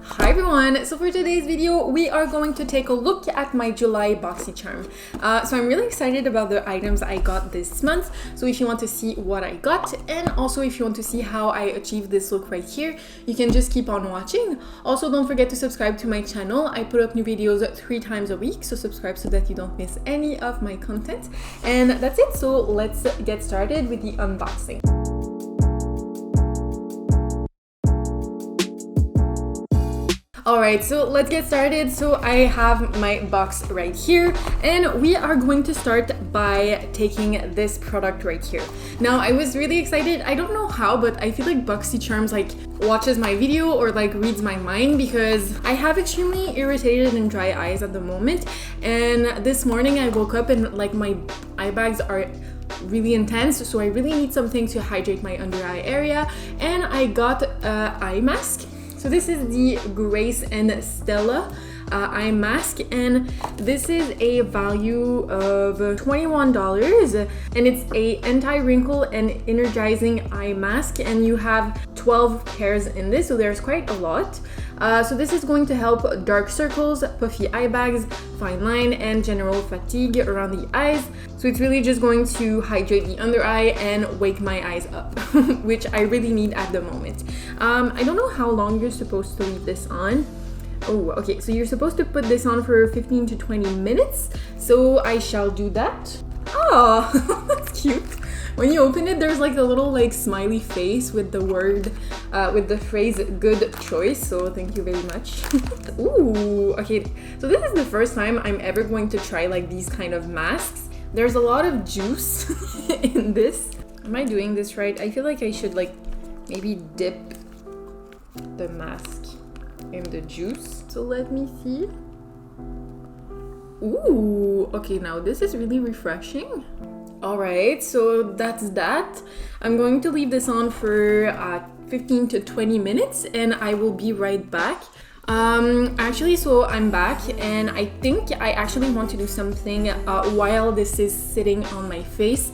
Hi everyone! So for today's video, we are going to take a look at my July Boxycharm. So I'm really excited about the items I got this month. So if you want to see what I got, and also if you want to see how I achieved this look right here, you can just keep on watching. Also, don't forget to subscribe to my channel. I put up new videos 3 times a week, so subscribe so that you don't miss any of my content. And that's it, so let's get started with the unboxing. Alright, so let's get started. So I have my box right here, and we are going to start by taking this product right here. Now, I was really excited. I don't know how, but I feel like Boxycharm like watches my video or like reads my mind, because I have extremely irritated and dry eyes at the moment. And this morning I woke up and like my eye bags are really intense, so I really need something to hydrate my under eye area, and I got a eye mask. So this is the Grace and Stella eye mask, and this is a value of $21, and it's a anti-wrinkle and energizing eye mask, and you have 12 pairs in this, so there's quite a lot. So this is going to help dark circles, puffy eye bags, fine line, and general fatigue around the eyes. So it's really just going to hydrate the under eye and wake my eyes up, which I really need at the moment. I don't know how long you're supposed to leave this on. Oh, okay, so you're supposed to put this on for 15 to 20 minutes. So I shall do that. Oh, that's cute. When you open it, there's like a little like smiley face with the word, with the phrase "good choice." So thank you very much. Ooh, okay. So this is the first time I'm ever going to try like these kind of masks. There's a lot of juice in this. Am I doing this right? I feel like I should like maybe dip the mask in the juice. So let me see. Ooh, okay, now this is really refreshing. All right, so that's that. I'm going to leave this on for 15 to 20 minutes, and I will be right back. Actually, so I'm back, and I think I actually want to do something while this is sitting on my face.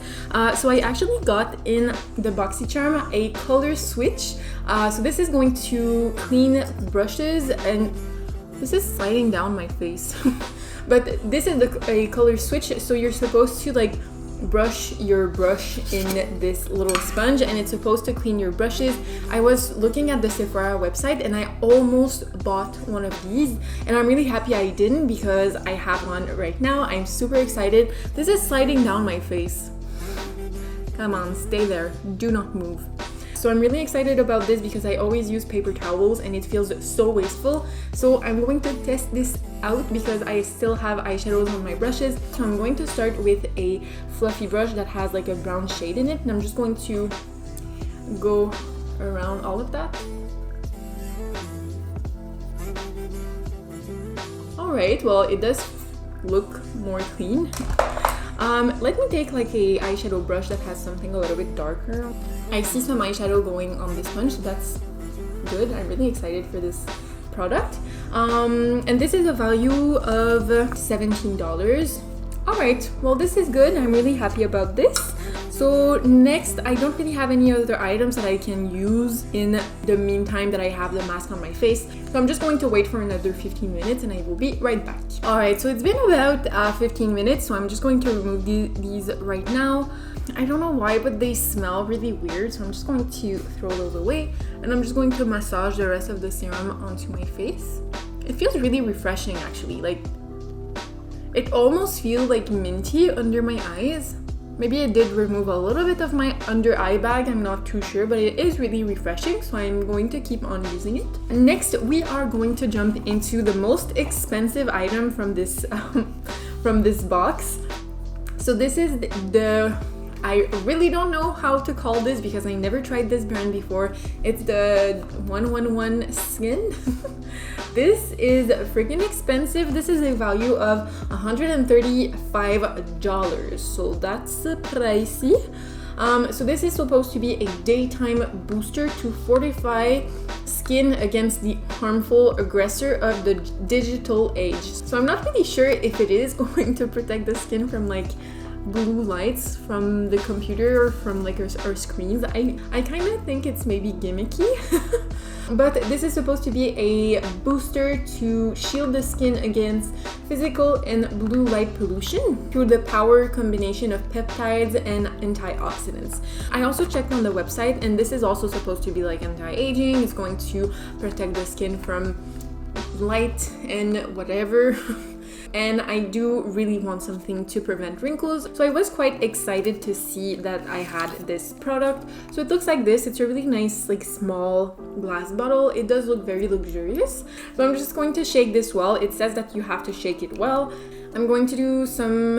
So I actually got in the Boxycharm a color switch. So this is going to clean brushes, and this is sliding down my face. But this is a color switch, so you're supposed to like brush your brush in this little sponge, and it's supposed to clean your brushes. I was looking at the Sephora website, and I almost bought one of these, and I'm really happy I didn't, because I have one right now. I'm super excited. This is sliding down my face. Come on, stay there, do not move. So I'm really excited about this because I always use paper towels and it feels so wasteful. So I'm going to test this out because I still have eyeshadows on my brushes. So I'm going to start with a fluffy brush that has like a brown shade in it, and I'm just going to go around all of that. Alright, well, it does look more clean. Let me take like a eyeshadow brush that has something a little bit darker. I see some eyeshadow going on this sponge, so that's good. I'm really excited for this product. And this is a value of $17. Alright, well, this is good. I'm really happy about this. So next, I don't really have any other items that I can use in the meantime that I have the mask on my face. So I'm just going to wait for another 15 minutes and I will be right back. Alright, so it's been about 15 minutes, so I'm just going to remove these right now. I don't know why, but they smell really weird, so I'm just going to throw those away, and I'm just going to massage the rest of the serum onto my face. It feels really refreshing, actually. Like, it almost feels like minty under my eyes. Maybe it did remove a little bit of my under eye bag, I'm not too sure, but it is really refreshing, so I'm going to keep on using it. Next, we are going to jump into the most expensive item from this box. So this is I really don't know how to call this because I never tried this brand before. It's the 111 Skin. This is freaking expensive. This is a value of $135, so that's pricey. So this is supposed to be a daytime booster to fortify skin against the harmful aggressor of the digital age. So I'm not really sure if it is going to protect the skin from like blue lights from the computer or from like our screens. I kind of think it's maybe gimmicky. but this is supposed to be a booster to shield the skin against physical and blue light pollution through the power combination of peptides and antioxidants. I also checked on the website, and this is also supposed to be like anti-aging. It's going to protect the skin from light and whatever. And I do really want something to prevent wrinkles, so I was quite excited to see that I had this product. So it looks like this. It's a really nice like small glass bottle. It does look very luxurious, so I'm just going to shake this well. It says that you have to shake it well. I'm going to do some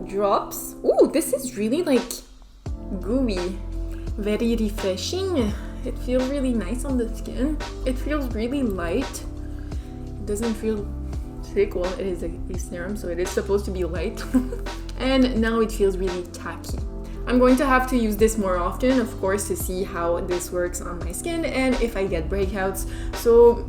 drops. Ooh, this is really like gooey, very refreshing. It feels really nice on the skin. It feels really light. It doesn't feel thick. Well, it is a serum, so it is supposed to be light. And now it feels really tacky. I'm going to have to use this more often, of course, to see how this works on my skin and if I get breakouts. So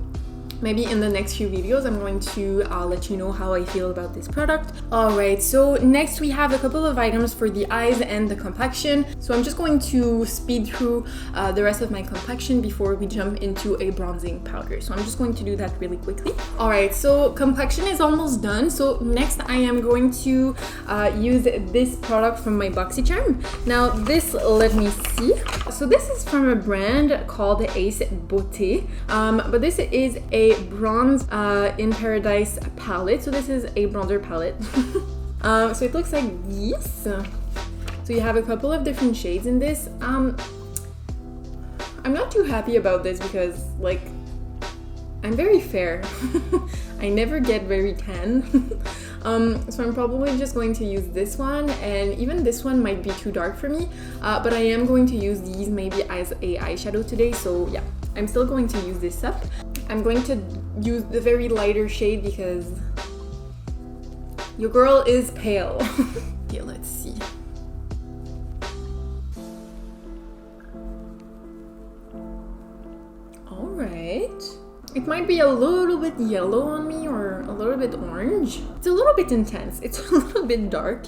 maybe in the next few videos I'm going to let you know how I feel about this product. Alright, so next we have a couple of items for the eyes and the complexion. So I'm just going to speed through the rest of my complexion before we jump into a bronzing powder. So I'm just going to do that really quickly. Alright, so complexion is almost done. So next I am going to use this product from my Boxycharm. Now this, let me see. So this is from a brand called Ace Beauté, but this is a bronze in Paradise palette. So this is a bronzer palette. So it looks like this. So you have a couple of different shades in this. I'm not too happy about this because like I'm very fair. I never get very tan. So I'm probably just going to use this one, and even this one might be too dark for me, but I am going to use these maybe as a eyeshadow today. So yeah, I'm still going to use this up. I'm going to use the very lighter shade because your girl is pale. Okay, let's see. All right. It might be a little bit yellow on me or a little bit orange. It's a little bit intense. It's a little bit dark,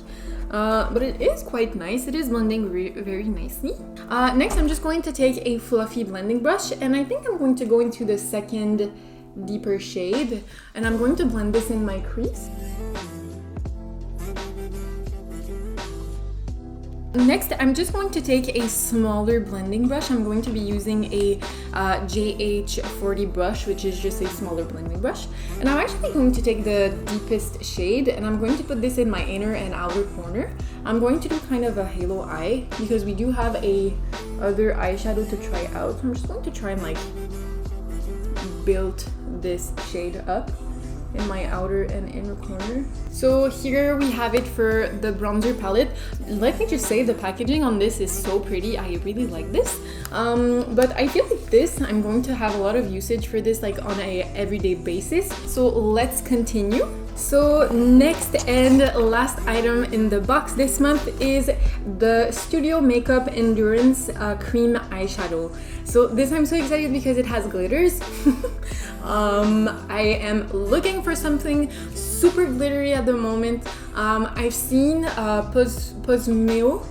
but it is quite nice. It is blending very nicely. Next, I'm just going to take a fluffy blending brush, and I think I'm going to go into the second deeper shade, and I'm going to blend this in my crease. Next, I'm just going to take a smaller blending brush. I'm going to be using a JH40 brush, which is just a smaller blending brush. And I'm actually going to take the deepest shade, and I'm going to put this in my inner and outer corner. I'm going to do kind of a halo eye because we do have a other eyeshadow to try out. So I'm just going to try and like build this shade up in my outer and inner corner. So here we have it for the bronzer palette. Let me just say the packaging on this is so pretty. I really like this. But I feel like this, I'm going to have a lot of usage for this like on a everyday basis. So let's continue. So next and last item in the box this month is the Studio Makeup Endurance Cream Eyeshadow. So this I'm so excited because it has glitters. I am looking for something super glittery at the moment. I've seen Posmeo.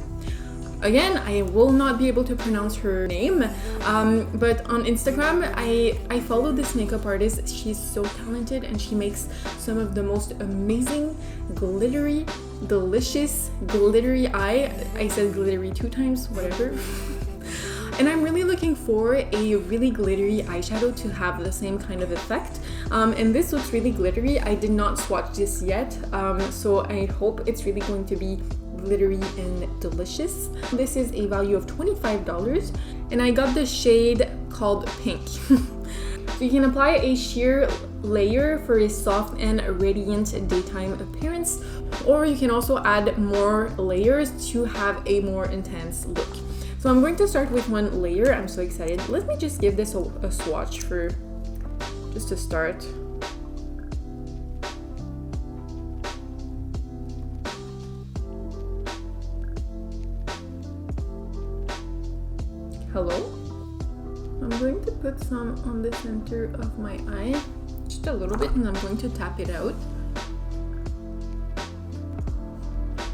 Again, I will not be able to pronounce her name, but on Instagram, I follow this makeup artist. She's so talented and she makes some of the most amazing, glittery, delicious, glittery eye. I said glittery 2 times, whatever. And I'm really looking for a really glittery eyeshadow to have the same kind of effect. And this looks really glittery. I did not swatch this yet, so I hope it's really going to be glittery and delicious. This is a value of $25, and I got the shade called Pink. So you can apply a sheer layer for a soft and radiant daytime appearance, or you can also add more layers to have a more intense look. So I'm going to start with one layer. I'm so excited. Let me just give this a swatch for just to start. Hello? I'm going to put some on the center of my eye, just a little bit, and I'm going to tap it out.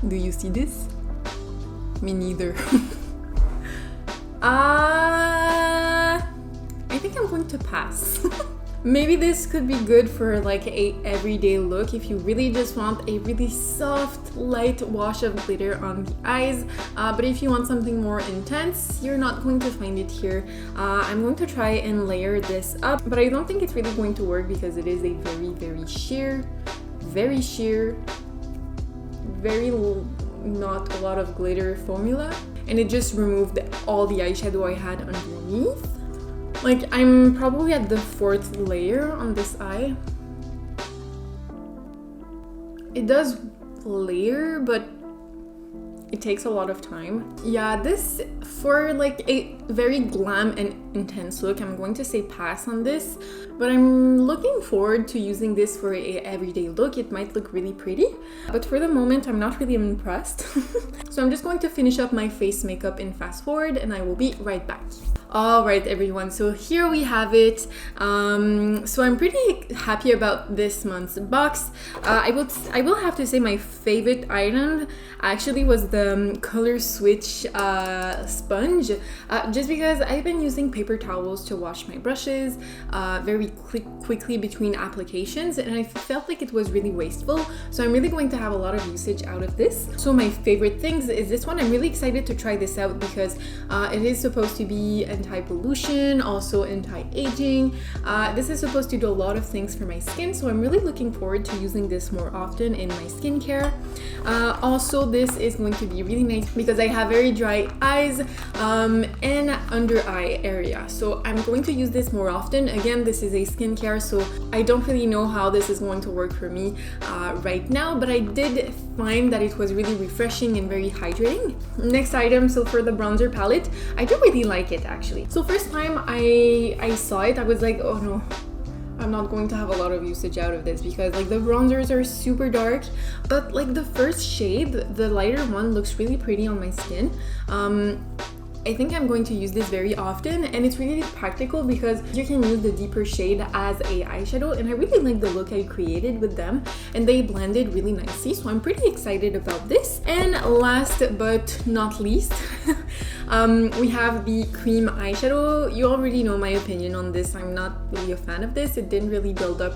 Do you see this? Me neither. I I think I'm going to pass. Maybe this could be good for like a everyday look if you really just want a really soft, light wash of glitter on the eyes. But if you want something more intense, you're not going to find it here. I'm going to try and layer this up, but I don't think it's really going to work because it is a very sheer, very not a lot of glitter formula. And it just removed all the eyeshadow I had underneath. Like, I'm probably at the 4th layer on this eye. It does layer, but it takes a lot of time. Yeah, this, for like a very glam and intense look, I'm going to say pass on this, but I'm looking forward to using this for a everyday look. It might look really pretty, but for the moment, I'm not really impressed. So I'm just going to finish up my face makeup in fast forward and I will be right back. All right, everyone, so here we have it. So I'm pretty happy about this month's box. I will have to say my favorite item actually was the Color Switch sponge, just because I've been using paper towels to wash my brushes very quickly between applications, and I felt like it was really wasteful. So I'm really going to have a lot of usage out of this. So my favorite things is this one. I'm really excited to try this out because it is supposed to be anti-pollution, also anti-aging. This is supposed to do a lot of things for my skin, so I'm really looking forward to using this more often in my skincare. Also, this is going to be really nice because I have very dry eyes and under eye area, so I'm going to use this more often. Again, this is a skincare, so I don't really know how this is going to work for me right now, but I did find that it was really refreshing and very hydrating. Next item, so for the bronzer palette, I do really like it actually. So first time I saw it, I was like, oh no, I'm not going to have a lot of usage out of this because like the bronzers are super dark, but like the first shade, the lighter one, looks really pretty on my skin. I think I'm going to use this very often, and it's really practical because you can use the deeper shade as a eyeshadow, and I really like the look I created with them, and they blended really nicely, so I'm pretty excited about this. And last but not least, we have the cream eyeshadow. You already know my opinion on this. I'm not really a fan of this. It didn't really build up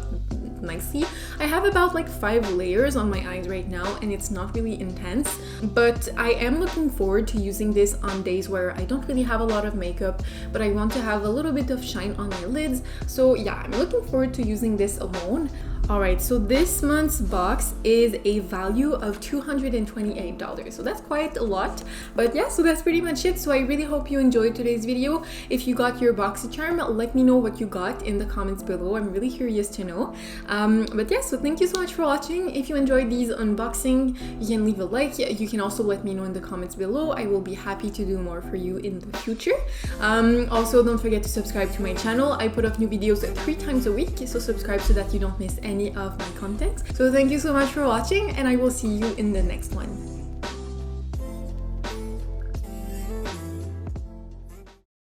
nicely. I have about like 5 layers on my eyes right now, and it's not really intense, but I am looking forward to using this on days where I don't really have a lot of makeup, but I want to have a little bit of shine on my lids. So yeah, I'm looking forward to using this alone. Alright, so this month's box is a value of $228, so that's quite a lot. But yeah, so that's pretty much it. So I really hope you enjoyed today's video. If you got your Boxycharm, let me know what you got in the comments below. I'm really curious to know. But yeah, so thank you so much for watching. If you enjoyed these unboxing, you can leave a like. You can also let me know in the comments below. I will be happy to do more for you in the future. Also, don't forget to subscribe to my channel. I put up new videos 3 times a week, so subscribe so that you don't miss any of my content. So thank you so much for watching, and I will see you in the next one.